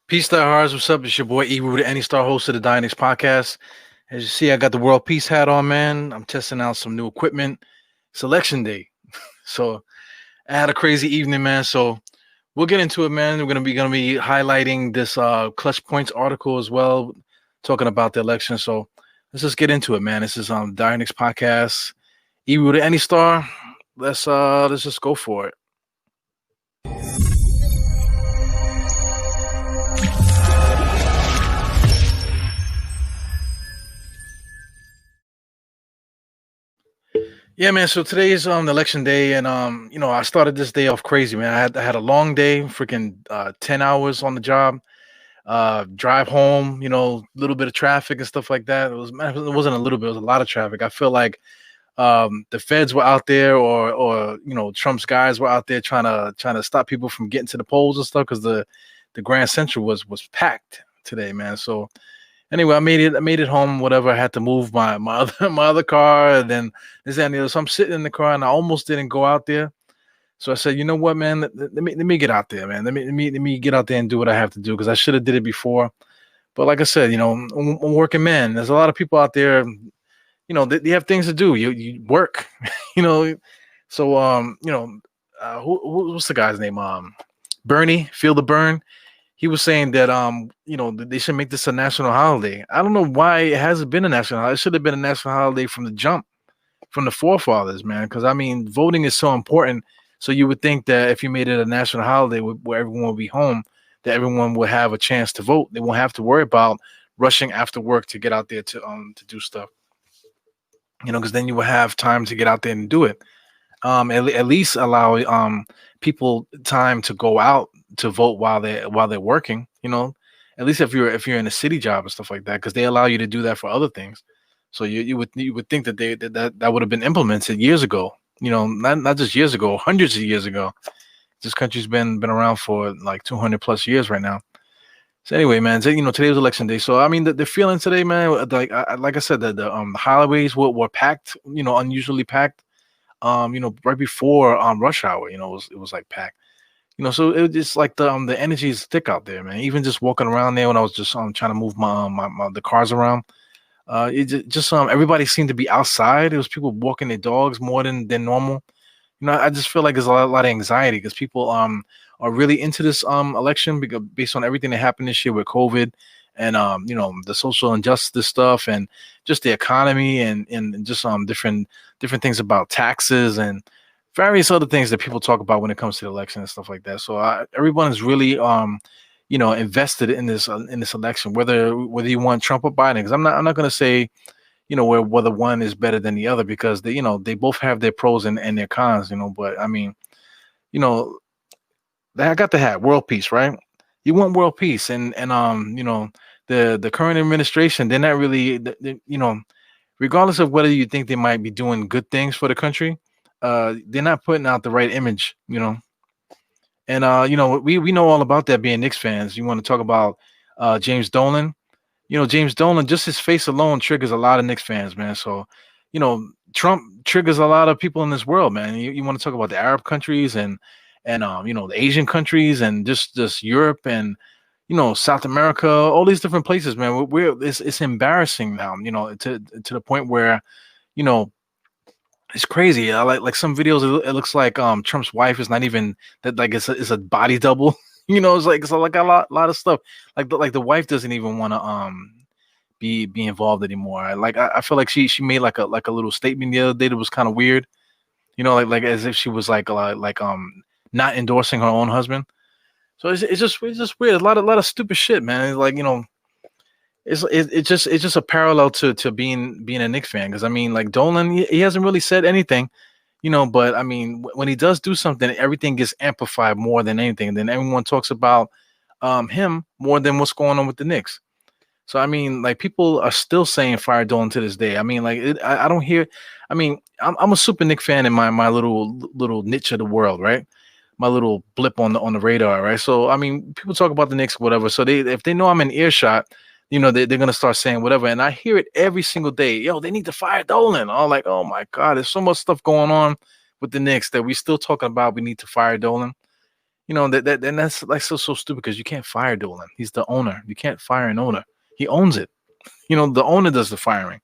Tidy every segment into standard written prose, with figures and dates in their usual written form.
Peace, die hearts. What's up? It's your boy E. the Any Star host of the Knicks podcast. As you see, I got the World Peace hat on, man. I'm testing out some new equipment. It's election day, so I had a crazy evening, man. So we'll get into it, man. We're gonna be highlighting this Clutchpoints article as well, talking about the election. So let's just get into it, man. This is Knicks podcast. E. the Any Star. Let's just go for it. Yeah, man. So today is election day, and I started this day off crazy, man. I had a long day, freaking 10 hours on the job. Drive home, a little bit of traffic and stuff like that. It wasn't a little bit, it was a lot of traffic. I feel like the feds were out there, or Trump's guys were out there trying to stop people from getting to the polls and stuff, because the Grand Central was packed today, man. So anyway, I made it home. Whatever, I had to move my other my other car, and then this and the other. So I'm sitting in the car, and I almost didn't go out there. So I said, you know what, man, let me get out there, man. Let me get out there and do what I have to do, because I should have did it before. But like I said, I'm a working man. There's a lot of people out there. They have things to do. You work, you know. So what's the guy's name? Bernie, Feel the Burn. He was saying that they should make this a national holiday. I don't know why it hasn't been a national holiday. It should have been a national holiday from the jump, from the forefathers, man. Because I mean, voting is so important. So you would think that if you made it a national holiday where everyone will be home, that everyone will have a chance to vote. They won't have to worry about rushing after work to get out there to do stuff. Because then you will have time to get out there and do it. At least allow people time to go out to vote while they're working. At least if you're in a city job and stuff like that, because they allow you to do that for other things. So you would think that that would have been implemented years ago. Not just years ago, hundreds of years ago. This country's been around for like 200 plus years right now. So anyway, man, so, today was election day. So I mean, the feeling today, man, like I said, the highways were packed, unusually packed. Right before rush hour, it was like packed. So it was just like the energy is thick out there, man. Even just walking around there when I was just trying to move the cars around. Everybody seemed to be outside. There was people walking their dogs more than normal. I just feel like there's a lot of anxiety, because people are really into this election, because based on everything that happened this year with COVID, and the social injustice stuff, and just the economy, and just different things about taxes and various other things that people talk about when it comes to the election and stuff like that. So everyone is really invested in this election, whether you want Trump or Biden. Because I'm not going to say whether one is better than the other, because they both have their pros and their cons. But I mean, I got the hat, world peace, right? You want world peace, and the current administration, they're not really regardless of whether you think they might be doing good things for the country, they're not putting out the right image. And we know all about that, being Knicks fans. You want to talk about James Dolan? James Dolan, just his face alone triggers a lot of Knicks fans, man. So, Trump triggers a lot of people in this world, man. You want to talk about the Arab countries, and the Asian countries, and just Europe, and South America, all these different places, man. It's embarrassing now, to the point where, it's crazy. Like some videos, it looks like Trump's wife is not even that, like it's a body double. It's like a lot of stuff. Like the wife doesn't even want to be involved anymore. I feel like she made like a little statement the other day that was kind of weird. Like as if she was not endorsing her own husband. So it's just weird. A lot of stupid shit, man. It's just a parallel to being a Knicks fan, because I mean, like Dolan, he hasn't really said anything, but I mean, when he does do something, everything gets amplified more than anything. Then everyone talks about him more than what's going on with the Knicks. So I mean, like, people are still saying fire Dolan to this day. I mean, like I don't hear. I mean, I'm a super Knicks fan in my little niche of the world, right? My little blip on the radar, right? So I mean, people talk about the Knicks, whatever. So if they know I'm in earshot, they're gonna start saying whatever, and I hear it every single day. Yo, they need to fire Dolan. I'm like, oh my god, there's so much stuff going on with the Knicks that we still talking about. We need to fire Dolan. that and that's like so stupid because you can't fire Dolan. He's the owner. You can't fire an owner. He owns it. The owner does the firing.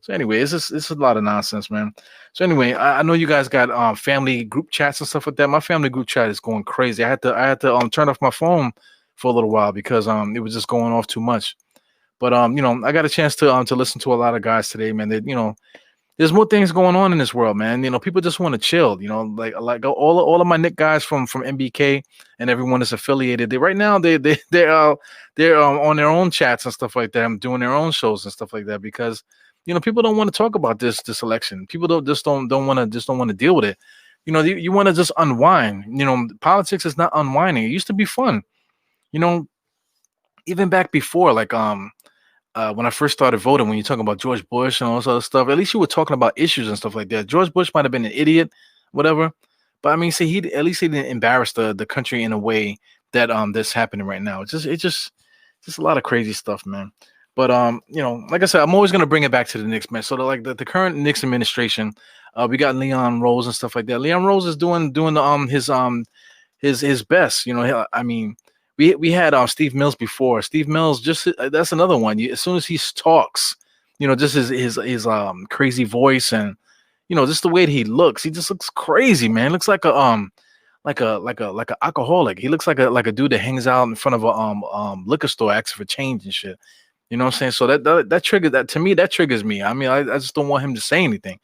So anyway, it's a lot of nonsense, man. So anyway, I know you guys got family group chats and stuff like that. My family group chat is going crazy. I had to turn off my phone for a little while because it was just going off too much. But I got a chance to listen to a lot of guys today, man. That there's more things going on in this world, man. People just want to chill. Like all of my Nick guys from MBK and everyone is affiliated. They right now they're on their own chats and stuff like that. I'm doing their own shows and stuff like that because people don't want to talk about this election. People don't want to deal with it. You want to just unwind. Politics is not unwinding. It used to be fun. You know, even back before, like when I first started voting, when you talk about George Bush and all this other stuff, at least you were talking about issues and stuff like that. George Bush might have been an idiot, whatever, but I mean, see, he didn't embarrass the country in a way that that's happening right now. It's just a lot of crazy stuff, man. But like I said, I'm always gonna bring it back to the Knicks, man. So the current Knicks administration, we got Leon Rose and stuff like that. Leon Rose is doing the his best. I mean, we had Steve Mills before. Steve Mills, just that's another one. As soon as he talks, just his crazy voice and just the way that he just looks crazy, man. Looks like a alcoholic. He looks like a dude that hangs out in front of a liquor store asking for change and shit. You know what I'm saying? So that triggers that to me. That triggers me. I mean, I just don't want him to say anything.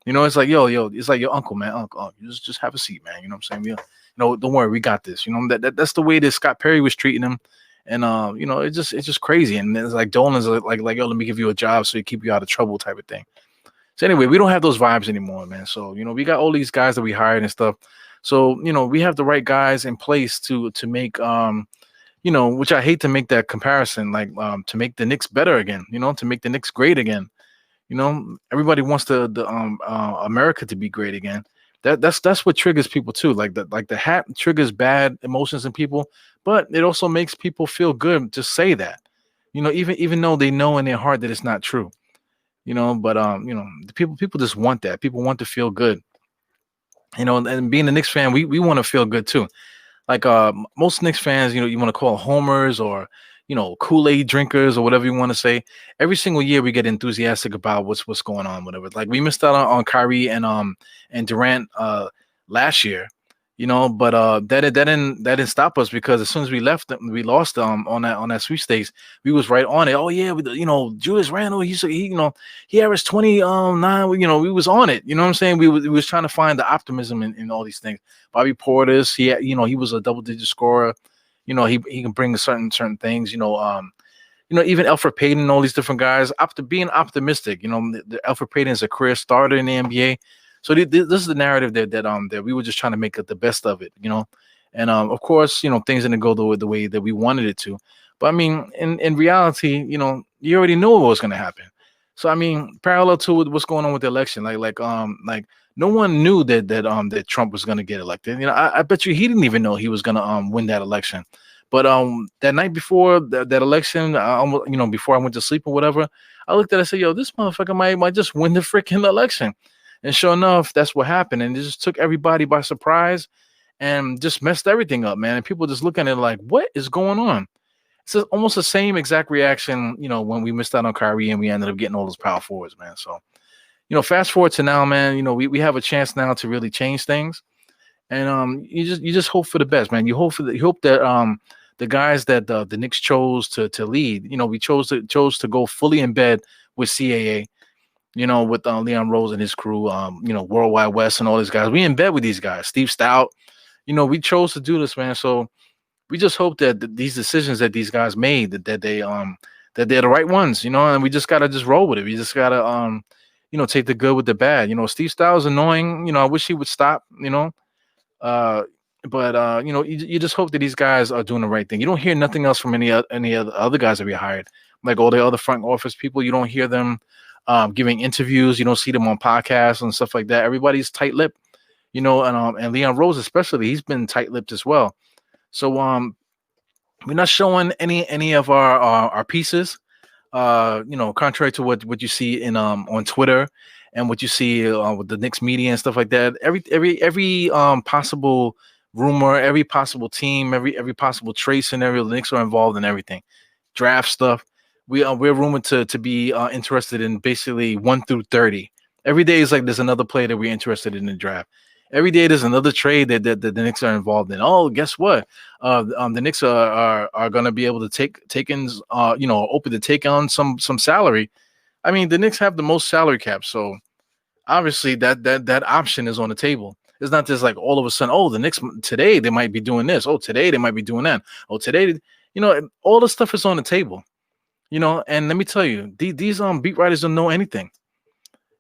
It's like yo, it's like your uncle, man. Uncle, you just have a seat, man. You know what I'm saying? Yeah. Don't worry, we got this. That's the way that Scott Perry was treating him, and it's just crazy. And it's like Dolan's like yo, let me give you a job so you keep you out of trouble type of thing. So anyway, we don't have those vibes anymore, man. So we got all these guys that we hired and stuff. So we have the right guys in place to make which I hate to make that comparison, like to make the Knicks better again. To make the Knicks great again. Everybody wants the America to be great again. That's what triggers people too. Like the hat triggers bad emotions in people, but it also makes people feel good to say that. Even though they know in their heart that it's not true. But the people just want that. People want to feel good. And being a Knicks fan, we want to feel good too. Like most Knicks fans, you want to call homers or Kool-Aid drinkers or whatever you want to say. Every single year we get enthusiastic about what's going on, whatever. Like we missed out on Kyrie and Durant last year, but that didn't stop us because as soon as we left them, we lost on that sweepstakes. We was right on it. Oh yeah, Julius Randle, he averaged 29. We was on it. You know what I'm saying? We was trying to find the optimism in all these things. Bobby Portis, he was a double-digit scorer. He can bring certain things. Even Elfrid Payton and all these different guys. Being optimistic. The Elfrid Payton is a career starter in the NBA. So this is the narrative that we were just trying to make the best of it. And of course, things didn't go the way that we wanted it to. But I mean, in reality, you already knew what was going to happen. So I mean, parallel to what's going on with the election, like no one knew that Trump was going to get elected. I bet you he didn't even know he was going to win that election. But that night before that election, before I went to sleep or whatever, I looked at it and said, yo, this motherfucker might just win the freaking election. And sure enough, that's what happened. And it just took everybody by surprise and just messed everything up, man. And people just looking at it like, what is going on? It's almost the same exact reaction, when we missed out on Kyrie and we ended up getting all those power forwards, man. So, fast forward to now, man, we have a chance now to really change things. And you just hope for the best, man. You hope that the guys that the Knicks chose to lead, we chose to go fully in bed with CAA, with Leon Rose and his crew, Worldwide West and all these guys. We in bed with these guys, Steve Stout. We chose to do this, man. So we just hope that these decisions that these guys made that they're the right ones, and we just gotta just roll with it. We just gotta take the good with the bad. Steve Stout is annoying. I wish he would stop. But you just hope that these guys are doing the right thing. You don't hear nothing else from any other guys that we hired, like all the other front office people. You don't hear them giving interviews. You don't see them on podcasts and stuff like that. Everybody's tight-lipped, and Leon Rose especially, he's been tight-lipped as well. So we're not showing any of our pieces. Contrary to what you see in on Twitter and what you see with the Knicks media and stuff like that. Every possible rumor, every possible team, every possible trade scenario. The Knicks are involved in everything. Draft stuff. We're rumored to be interested in basically 1 through 30. Every day is like there's another player that we're interested in the draft. Every day there's another trade that the Knicks are involved in. Oh, guess what? The Knicks are going to be able to take in open to take on some salary. I mean, the Knicks have the most salary cap, so obviously that option is on the table. It's not just like all of a sudden, oh, the Knicks today they might be doing this. Oh, today they might be doing that. Oh, today, all the stuff is on the table. And let me tell you, these beat writers don't know anything.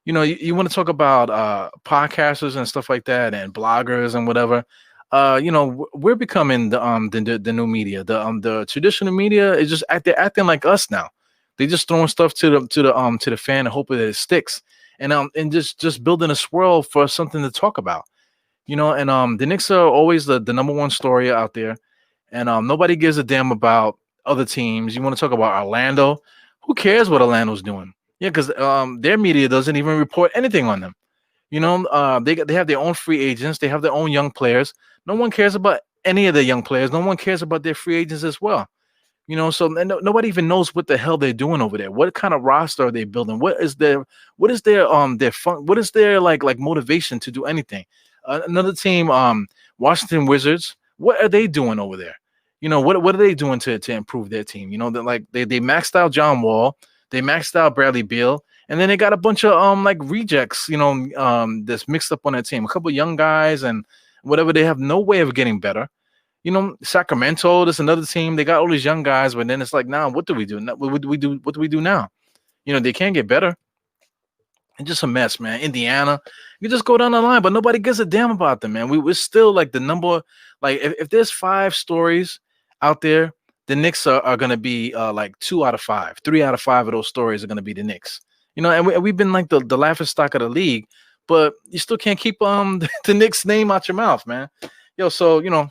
You want to talk about podcasters and stuff like that, and bloggers and whatever. We're becoming the new media. The traditional media is just they're acting like us now. They just throwing stuff to the fan and hoping that it sticks, and just building a swirl for something to talk about. And the Knicks are always the number one story out there, and nobody gives a damn about other teams. You want to talk about Orlando? Who cares what Orlando's doing? Yeah, because their media doesn't even report anything on them. They have their own free agents. They have their own young players. No one cares about any of the young players. No one cares about their free agents as well. So nobody even knows what the hell they're doing over there. What kind of roster are they building? What is their fun? What is their like motivation to do anything? Another team, Washington Wizards. What are they doing over there? What are they doing to improve their team? They maxed out John Wall. They maxed out Bradley Beal, and then they got a bunch of rejects, that's mixed up on that team. A couple of young guys and whatever. They have no way of getting better. Sacramento, there's another team. They got all these young guys, but then it's like, now what do we do? What do we do? What do we do now? They can't get better. It's just a mess, man. Indiana, you just go down the line, but nobody gives a damn about them, man. We're still like the number, like if there's 5 stories out there, the Knicks are going to be like 2 out of 5. 3 out of 5 of those stories are going to be the Knicks. And we've been like the laughing stock of the league, but you still can't keep the Knicks name out your mouth, man. Yo, so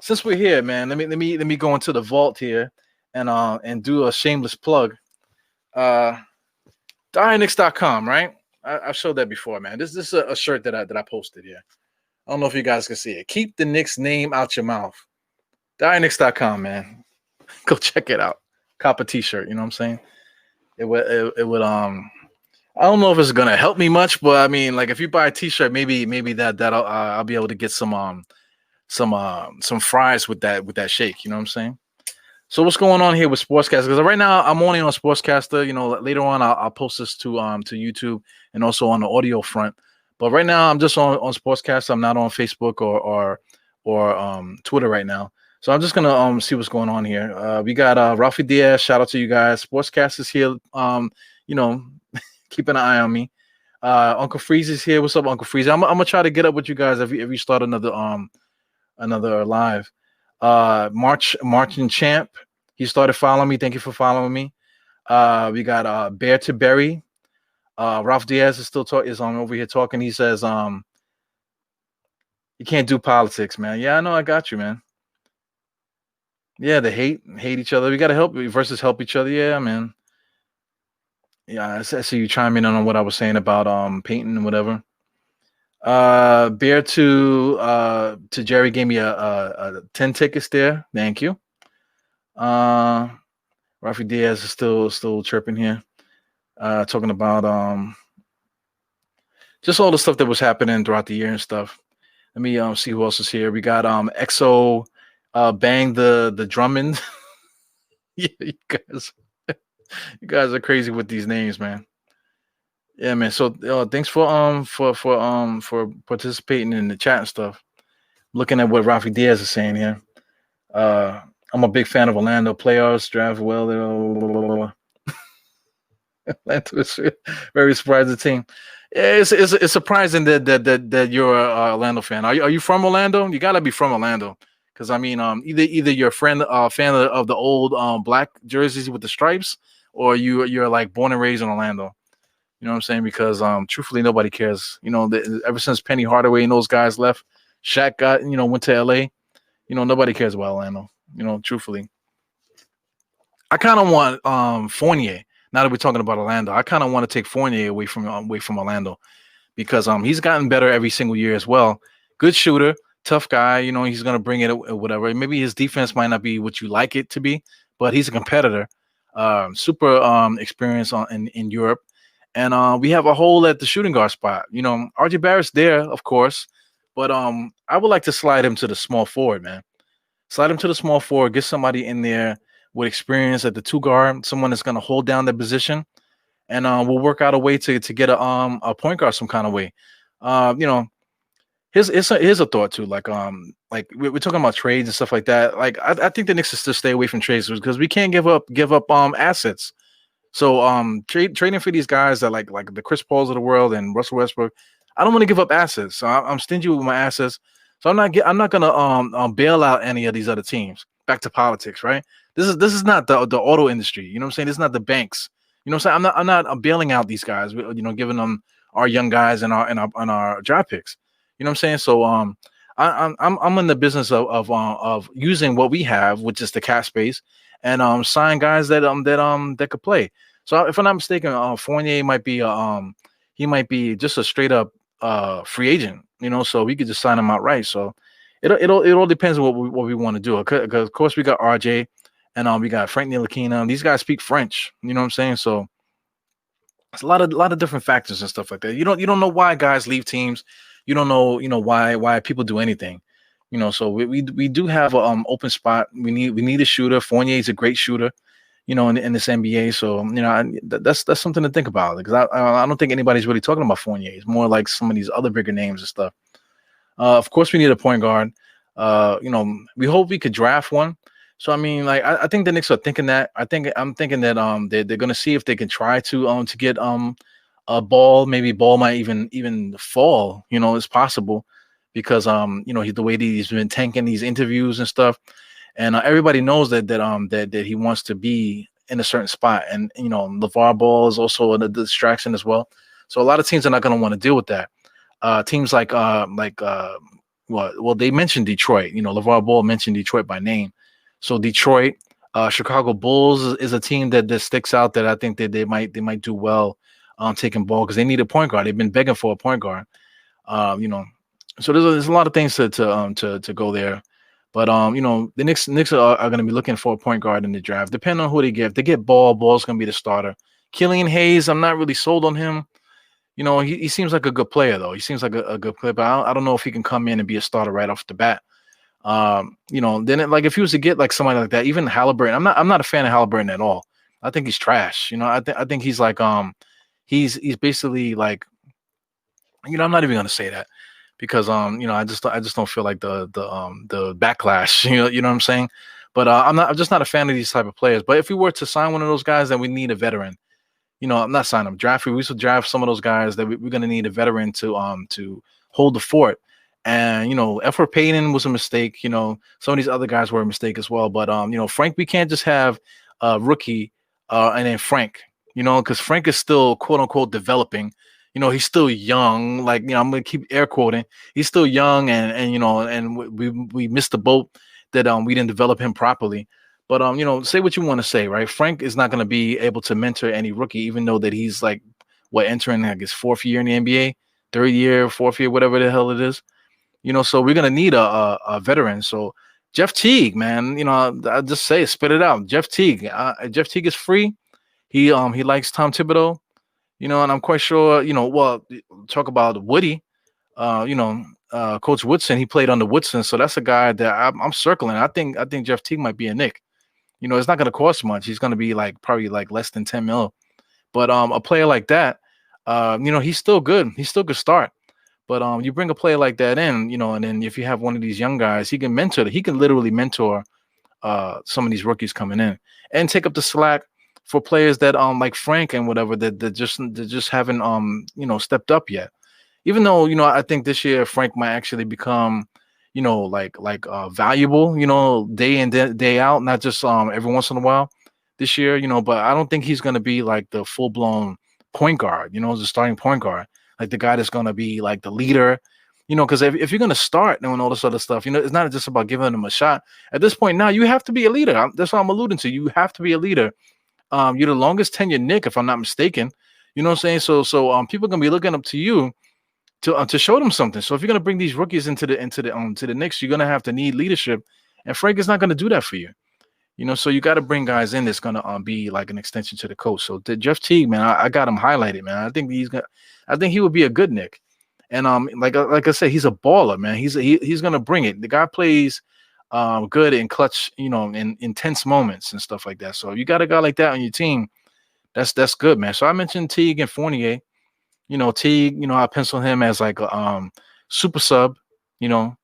since we're here, man, let me go into the vault here and do a shameless plug. DireKnicks.com, right? I've showed that before, man. This is a shirt that I posted here. I don't know if you guys can see it. Keep the Knicks name out your mouth. DireKnicks.com, man. Go check it out. Cop a t-shirt, you know what I'm saying? It would I don't know if it's gonna help me much, but I mean, like if you buy a t-shirt, maybe that'll I'll be able to get some fries with that shake, you know what I'm saying? So what's going on here with Sportscaster? Because right now I'm only on Sportscaster. Later on I'll post this to YouTube and also on the audio front. But right now I'm just on Sportscaster. I'm not on Facebook or Twitter right now. So I'm just gonna see what's going on here. We got Ralphie Diaz. Shout out to you guys. Sportscast is here. Keep an eye on me. Uncle Freeze is here. What's up, Uncle Freeze? I'm gonna try to get up with you guys if you start another live. Marching Champ. He started following me. Thank you for following me. We got Bear to Berry. Ralph Diaz is still over here talking. He says you can't do politics, man. Yeah, I know. I got you, man. Yeah, they hate each other. We gotta help each other. Yeah, man. Yeah, I see you chiming in on what I was saying about painting and whatever. Bear to Jerry gave me a 10 tickets there. Thank you. Rafi Diaz is still chirping here. Talking about just all the stuff that was happening throughout the year and stuff. Let me see who else is here. We got EXO Bang the Drummond. Yeah, you guys are crazy with these names, man. Yeah, man. So thanks for participating in the chat and stuff. Looking at what Rafi Diaz is saying here. I'm a big fan of Orlando playoffs. Draft well. Orlando is very surprised team. Yeah, it's surprising that you're a Orlando fan. Are you from Orlando? You gotta be from Orlando, because I mean, either you're fan of the old black jerseys with the stripes, or you're like born and raised in Orlando. You know what I'm saying? Because truthfully, nobody cares. Ever since Penny Hardaway and those guys left, Shaq went to LA. Nobody cares about Orlando. Truthfully, I kind of want Fournier. Now that we're talking about Orlando, I kind of want to take Fournier away from Orlando, because he's gotten better every single year as well. Good shooter, tough guy. You know, he's gonna bring it or whatever. Maybe his defense might not be what you like it to be, but he's a competitor. Super experienced in Europe, and we have a hole at the shooting guard spot. You know, RJ Barrett's there, of course, but I would like to slide him to the small forward, man. Slide him to the small forward. Get somebody in there with experience at the two guard, someone that's gonna hold down the position, and we'll work out a way to get a point guard some kind of way. You know, here's a thought too. Like we're talking about trades and stuff like that. Like I think the Knicks should still stay away from trades because we can't give up assets. So trading for these guys that like the Chris Pauls of the world and Russell Westbrook, I don't want to give up assets. So I'm stingy with my assets. So I'm not gonna bail out any of these other teams. Back to politics, right? This is not the auto industry. You know what I'm saying? This is not the banks. You know what I'm saying? I'm not bailing out these guys. You know, giving them our young guys and our draft picks. You know what I'm saying? So I'm in the business of using what we have, which is the cap space, and sign guys that could play. So if I'm not mistaken, Fournier might be he might be just a straight up free agent. You know, so we could just sign him outright. So it all depends on what we want to do. Because of course we got RJ and we got Frank Ntilikina. These guys speak French. You know what I'm saying? So it's a lot of different factors and stuff like that. You don't know why guys leave teams. You know why people do anything. You know, so we do have a open spot. We need a shooter. Fournier is a great shooter. You know, in this NBA. So you know, that's something to think about because I don't think anybody's really talking about Fournier. It's more like some of these other bigger names and stuff. Of course, we need a point guard. You know, we hope we could draft one. So I mean, like I think the Knicks are thinking that. I'm thinking that they're gonna see if they can try to get a Ball. Maybe Ball might even fall. You know, it's possible because you know the way that he's been tanking these interviews and stuff, and everybody knows that he wants to be in a certain spot, and you know LeVar Ball is also a distraction as well. So a lot of teams are not going to want to deal with that. Teams well they mentioned Detroit. You know, LeVar Ball mentioned Detroit by name. So Detroit, Chicago Bulls is a team that sticks out that I think that they might do well taking Ball because they need a point guard. They've been begging for a point guard. You know, so there's a lot of things to go there. But you know, the Knicks are going to be looking for a point guard in the draft. Depending on who they get. If they get Ball's going to be the starter. Killian Hayes, I'm not really sold on him. You know, he seems like a good player, though. He seems like a good player, but I don't know if he can come in and be a starter right off the bat. You know, then like if he was to get like somebody like that, even Halliburton, I'm not a fan of Halliburton at all. I think he's trash. You know, I think he's like he's basically like, you know, I'm not even gonna say that because you know, I just don't feel like the backlash. You know what I'm saying? But I'm just not a fan of these type of players. But if we were to sign one of those guys, then we need a veteran. You know, I'm not signing them. Draft. We should draft some of those guys that we're going to need a veteran to hold the fort. And you know, Effort Payton was a mistake. You know, some of these other guys were a mistake as well. But you know, Frank, we can't just have a rookie and then Frank. You know, because Frank is still quote unquote developing. You know, he's still young. Like you know, I'm going to keep air quoting. He's still young, and you know, and we missed the boat that we didn't develop him properly. But you know, say what you want to say, right? Frank is not going to be able to mentor any rookie, even though that he's like entering like his fourth year in the NBA, third year, fourth year, whatever the hell it is. You know, so we're gonna need a veteran. So Jeff Teague, man, you know, I just say spit it out. Jeff Teague. Jeff Teague is free. He likes Tom Thibodeau. You know, and I'm quite sure. You know, well, talk about Woody. You know, Coach Woodson. He played under Woodson, so that's a guy that I'm circling. I think Jeff Teague might be a Knick. You know, it's not going to cost much. He's going to be like probably like less than 10 mil. But a player like that, you know, he's still good. He still could start. But you bring a player like that in, you know, and then if you have one of these young guys, he can literally mentor some of these rookies coming in and take up the slack for players that like Frank and whatever that just haven't you know, stepped up yet. Even though, you know, I think this year Frank might actually become, you know, like valuable, you know, day in day out, not just every once in a while this year, you know, but I don't think he's going to be like the full blown point guard, you know, the starting point guard, like the guy that's going to be like the leader, you know, because if you're going to start doing all this other stuff, you know, it's not just about giving them a shot. At this point now, you have to be a leader. That's what I'm alluding to. You have to be a leader. You're the longest tenured Knick, if I'm not mistaken. You know what I'm saying? So people are going to be looking up to you. to show them something. So if you're gonna bring these rookies into the Knicks, you're gonna have to need leadership, and Frank is not gonna do that for you. So you got to bring guys in that's gonna be like an extension to the coach. So the Jeff Teague, man, I got him highlighted, man. I think he would be a good Nick. And like I said, he's a baller, man. He's gonna bring it. The guy plays good in clutch, in intense moments and stuff like that. So you got a guy like that on your team. That's good, man. So I mentioned Teague and Fournier. Teague, I pencil him as like a super sub. You know,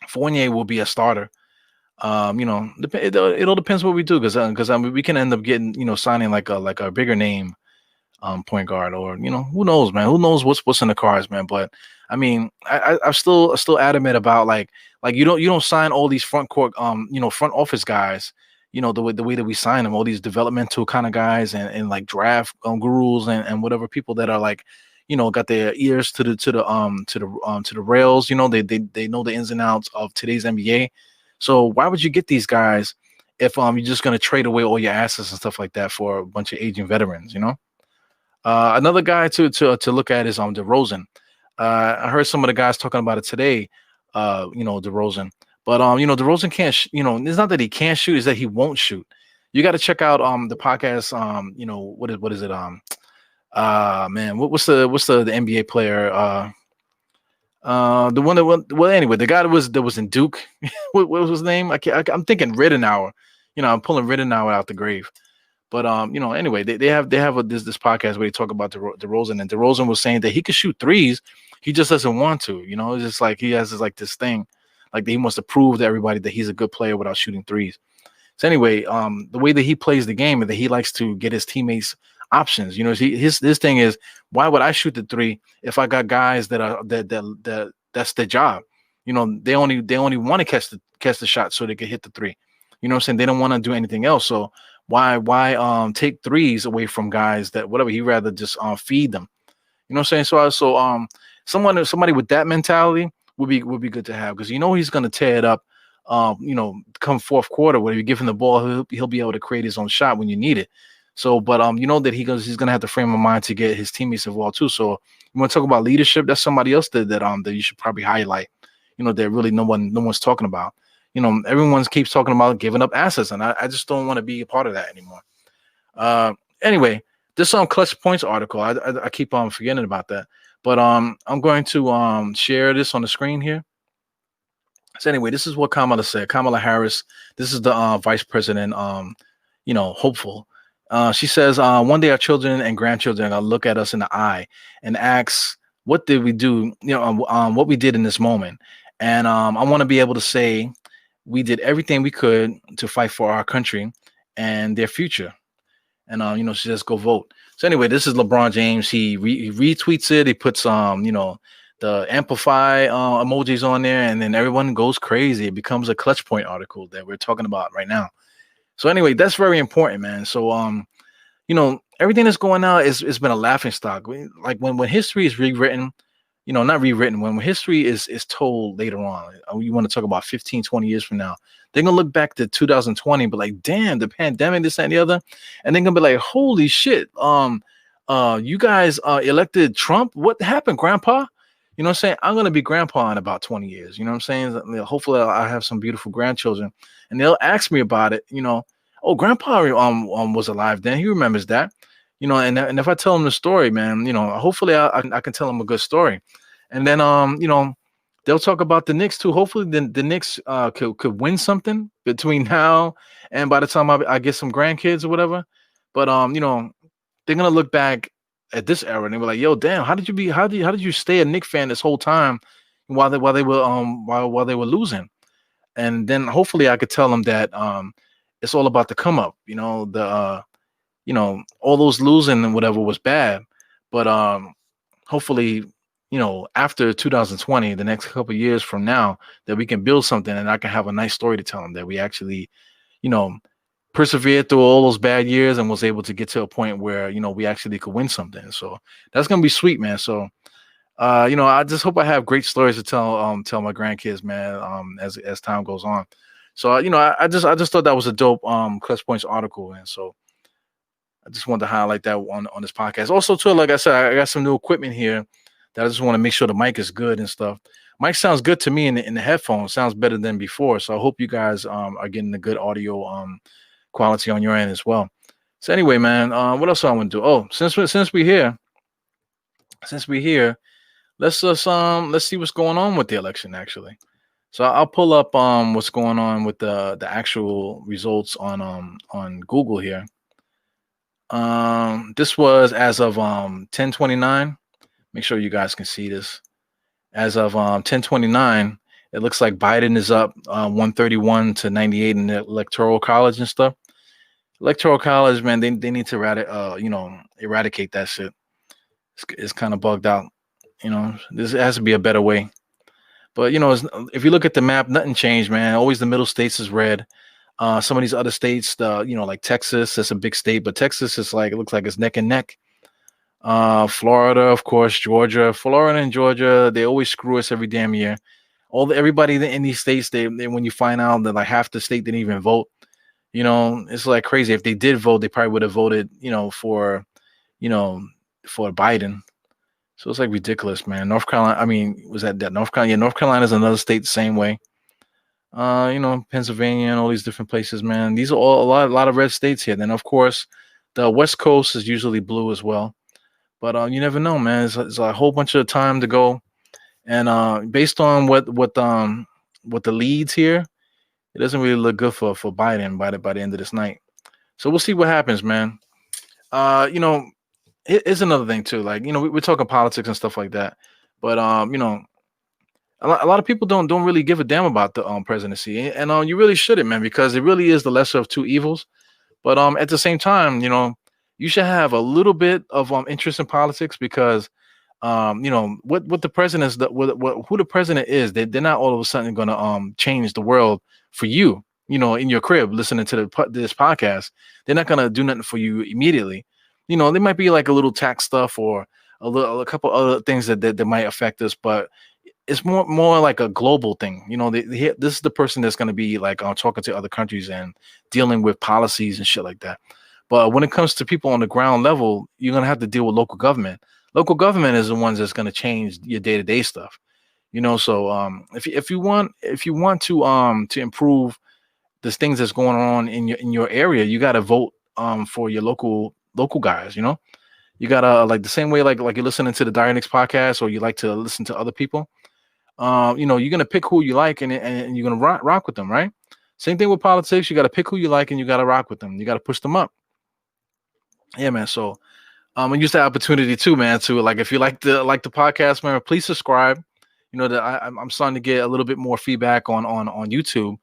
Fournier will be a starter. It all depends what we do because I mean we can end up getting signing like a bigger name point guard, or who knows, man, who knows what's in the cards, man. But I mean I'm still adamant about like you don't sign all these front court front office guys, the way that we sign them, all these developmental kind of guys and like draft gurus and whatever people that are like got their ears to the rails. They know the ins and outs of today's NBA. So why would you get these guys if you're just gonna trade away all your assets and stuff like that for a bunch of aging veterans? Another guy to look at is DeRozan. I heard some of the guys talking about it today. DeRozan, but DeRozan can't. It's not that he can't shoot; it's that he won't shoot. You got to check out the podcast. What is it? Man, what's the NBA player? The one that went, well, anyway, the guy that was in Duke, what was his name? I'm thinking Riddenauer. I'm pulling Riddenauer out the grave. But anyway, they have this podcast where they talk about DeRozan, and DeRozan was saying that he could shoot threes, he just doesn't want to. It's just like he has this thing, like that he wants to prove to everybody that he's a good player without shooting threes. So anyway, the way that he plays the game is that he likes to get his teammates options. His thing is, why would I shoot the three if I got guys that's their job? They only want to catch the shot so they can hit the three. What I'm saying? They don't want to do anything else. So why take threes away from guys that whatever, he rather just feed them. What I'm saying? So somebody with that mentality would be good to have, because he's gonna tear it up. Come fourth quarter, where you give him the ball, he'll be able to create his own shot when you need it. So, but that he's gonna have to frame of mind to get his teammates involved too. So, you want to talk about leadership? That's somebody else that you should probably highlight. That really no one's talking about. Everyone keeps talking about giving up assets, and I just don't want to be a part of that anymore. Anyway, this Clutch Points article, I keep on forgetting about that, but I'm going to share this on the screen here. So anyway, this is what Kamala said. Kamala Harris, this is the vice president, hopeful. She says, one day our children and grandchildren are going to look at us in the eye and ask, what did we do? What we did in this moment. And I want to be able to say we did everything we could to fight for our country and their future. And, she says, go vote. So anyway, this is LeBron James. He retweets it. He puts, the amplify emojis on there, and then everyone goes crazy. It becomes a Clutch Point article that we're talking about right now. So anyway, that's very important, man. So, everything that's going on it's been a laughing stock. Like when history is rewritten, not rewritten, when history is told later on, you want to talk about 15, 20 years from now, they're going to look back to 2020, but like, damn, the pandemic, this, that, and the other. And they're going to be like, holy shit. You guys elected Trump. What happened, Grandpa? You know what I'm saying? I'm going to be grandpa in about 20 years. You know what I'm saying? Hopefully I'll have some beautiful grandchildren, and they'll ask me about it. Oh, Grandpa was alive then. He remembers that. And if I tell them the story, man, hopefully I can tell them a good story. And then, they'll talk about the Knicks too. Hopefully the Knicks could win something between now and by the time I get some grandkids or whatever. But, they're going to look back at this era and they were like, yo, damn, how did you stay a Knicks fan this whole time while they were losing? And then hopefully I could tell them that, it's all about the come up, all those losing and whatever was bad. But hopefully, after 2020, the next couple of years from now, that we can build something and I can have a nice story to tell them that we actually, persevered through all those bad years and was able to get to a point where, we actually could win something. So that's going to be sweet, man. So, I just hope I have great stories to tell my grandkids, man, as time goes on. So, I just thought that was a dope Clutch Points article. And so I just wanted to highlight that on this podcast. Also, too, like I said, I got some new equipment here that I just want to make sure the mic is good and stuff. Mic sounds good to me in the headphones. Sounds better than before. So I hope you guys are getting the good audio quality on your end as well. So anyway, man, what else I want to do? Oh, since we here, let's see what's going on with the election actually. So I'll pull up what's going on with the actual results on Google here. This was as of 10/29. Make sure you guys can see this. As of 10/29, it looks like Biden is up 131 to 98 in the electoral college and stuff. Electoral college, man, they need to eradicate that shit. It's kind of bugged out. This has to be a better way. But if you look at the map, nothing changed, man. Always the middle states is red. Some of these other states, like Texas, that's a big state, but Texas is like, it looks like it's neck and neck. Florida, of course, Georgia, Florida and Georgia, they always screw us every damn year. Everybody in these states, they when you find out that like half the state didn't even vote, it's like crazy. If they did vote, they probably would have voted, you know, for Biden. So it's like ridiculous, man. North Carolina, I mean, was that North Carolina? Yeah, North Carolina is another state the same way. Pennsylvania and all these different places, man. These are all a lot of red states here. Then of course, the West Coast is usually blue as well. But you never know, man. It's a whole bunch of time to go, and based on what the leads here, it doesn't really look good for Biden by the end of this night. So we'll see what happens, man. Uh, you know, Here's another thing too. Like we're talking politics and stuff like that, but a lot of people don't really give a damn about the presidency, and you really shouldn't, man, because it really is the lesser of two evils. But at the same time, you should have a little bit of interest in politics because what the president is, who the president is, they're not all of a sudden going to change the world for you. In your crib listening to this podcast, they're not going to do nothing for you immediately. They might be like a little tax stuff or a couple other things that might affect us, but it's more like a global thing. This is the person that's going to be like talking to other countries and dealing with policies and shit like that. But when it comes to people on the ground level, you're going to have to deal with local government. Local government is the ones that's going to change your day-to-day stuff. So if you want to improve the things that's going on in your area, you got to vote for your local guys. You gotta, like, the same way like you're listening to the Dire Knicks podcast or you like to listen to other people. You're gonna pick who you like and you're gonna rock with them, right? Same thing with politics. You gotta pick who you like and you gotta rock with them. You gotta push them up. Yeah, man. So and use the opportunity too, man, to, like, if you like the podcast, man, please subscribe. That I'm starting to get a little bit more feedback on YouTube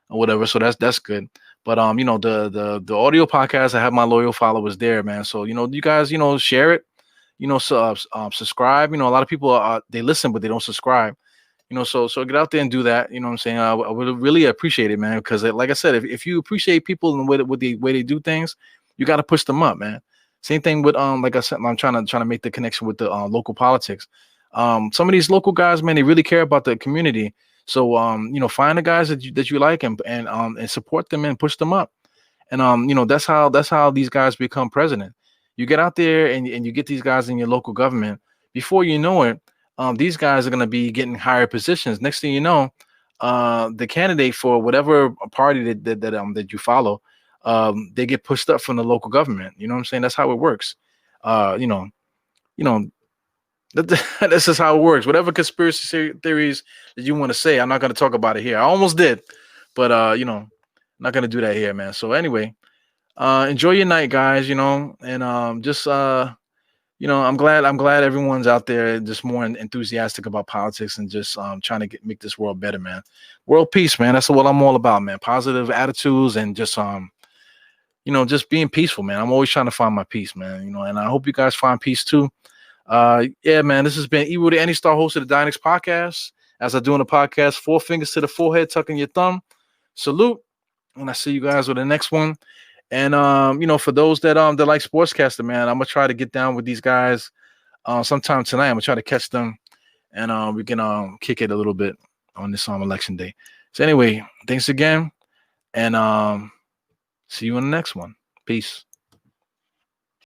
or whatever, so that's good. But the audio podcast, I have my loyal followers there, man. So you guys, share it, subscribe. A lot of people they listen but they don't subscribe. So get out there and do that. You know what I'm saying? I would really appreciate it, man, because like I said, if you appreciate people and the way they do things, you got to push them up, man. Same thing with like I said, I'm trying to make the connection with the local politics. Some of these local guys, man, they really care about the community. So find the guys that you like and support them and push them up. And that's how these guys become president. You get out there and you get these guys in your local government. Before you know it, these guys are going to be getting higher positions. Next thing you know, the candidate for whatever party that you follow, they get pushed up from the local government. You know what I'm saying? That's how it works. Uh, you know, you know, this is how it works. Whatever conspiracy theories that you want to say, I'm not going to talk about it here. I almost did, but I'm not going to do that here, man. So anyway, enjoy your night, guys. And just I'm glad everyone's out there just more enthusiastic about politics and just trying to make this world better, man. World peace, man. That's what I'm all about, man. Positive attitudes and just just being peaceful, man. I'm always trying to find my peace, man. And I hope you guys find peace too. Yeah, man, this has been Ewo the Any-Star, host of the Dynex podcast. As I do in the podcast, 4 fingers to the forehead, tucking your thumb. Salute. And I see you guys with the next one. And for those that like sportscaster, man, I'm gonna try to get down with these guys sometime tonight. I'm gonna try to catch them and we can kick it a little bit on this election day. So anyway, thanks again, and see you in the next one. Peace.